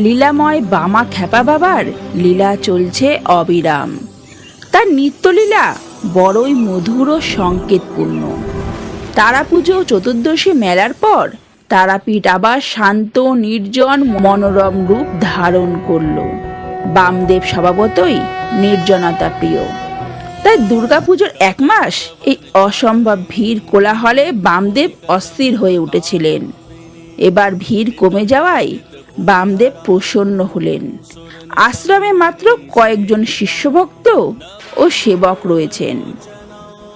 লীলাময় বামা খ্যাপা বাবার লীলা চলছে অবিরাম। তার নিত্যলীলা বড়ই মধুর ও সংকেতপূর্ণ। তারা পুজো চতুর্দশী মেলার পর তারাপীঠ আবার শান্ত নির্জন মনোরম রূপ ধারণ করল। বামদেব স্বভাবতই নির্জনতা প্রিয়, তাই দুর্গাপুজোর 1 মাস এই অসম্ভব ভিড় কোলাহলে বামদেব অস্থির হয়ে উঠেছিলেন। এবার ভিড় কমে যাওয়ায় বামদেব প্রসন্ন হলেন। আশ্রমে মাত্র কয়েকজন শিষ্যভক্ত ও সেবক রয়েছেন।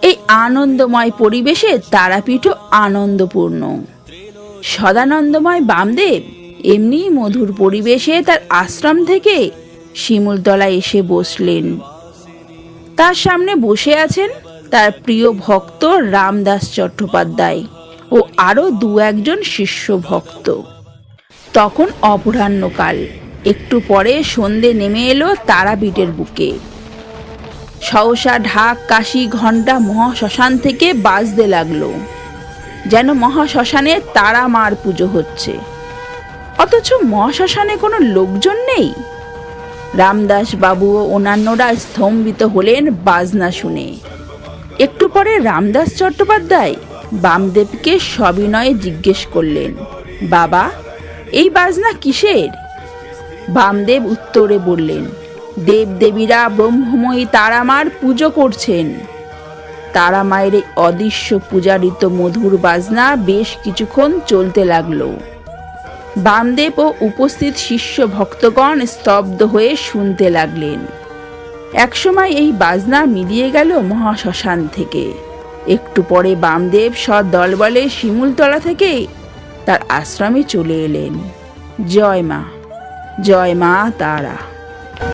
এই আনন্দময় পরিবেশে তারাপীঠও আনন্দপূর্ণ। সদানন্দময় বামদেব এমনি মধুর পরিবেশে তার আশ্রম থেকে শিমুলতলায় এসে বসলেন। তার সামনে বসে আছেন তার প্রিয় ভক্ত রামদাস চট্টোপাধ্যায় ও আরো 2-1 শিষ্য ভক্ত। তখন অপরাহ্নকাল, একটু পরে সন্ধে নেমে এলো তারাপীঠের বুকে। সহসা ঢাক, কাশি, ঘণ্টা মহাশ্মশান থেকে বাজতে লাগলো, যেন মহাশ্মশানে তারা মার পুজো হচ্ছে, অথচ মহাশ্মশানে কোনো লোকজন নেই। রামদাস বাবু ও অন্যান্যরা স্তম্ভিত হলেন বাজনা শুনে। একটু পরে রামদাস চট্টোপাধ্যায় বামদেবকে সবিনয়ে জিজ্ঞেস করলেন, বাবা, এই বাজনা কিসের? বামদেব উত্তরে বললেন, দেবদেবীরা ব্রহ্মময়ী তারামার পুজো করছেন। তারা মায়ের এই অদৃশ্য পূজারিত মধুর বাজনা বেশ কিছুক্ষণ চলতে লাগলো। বামদেব ও উপস্থিত শিষ্য ভক্তগণ স্তব্ধ হয়ে শুনতে লাগলেন। একসময় এই বাজনা মিলিয়ে গেল মহাশ্মশান থেকে। একটু পরে বামদেব সদলবলে শিমুলতলা থেকে তার আশ্রমে চলে এলেন। জয় মা, জয় মা তারা।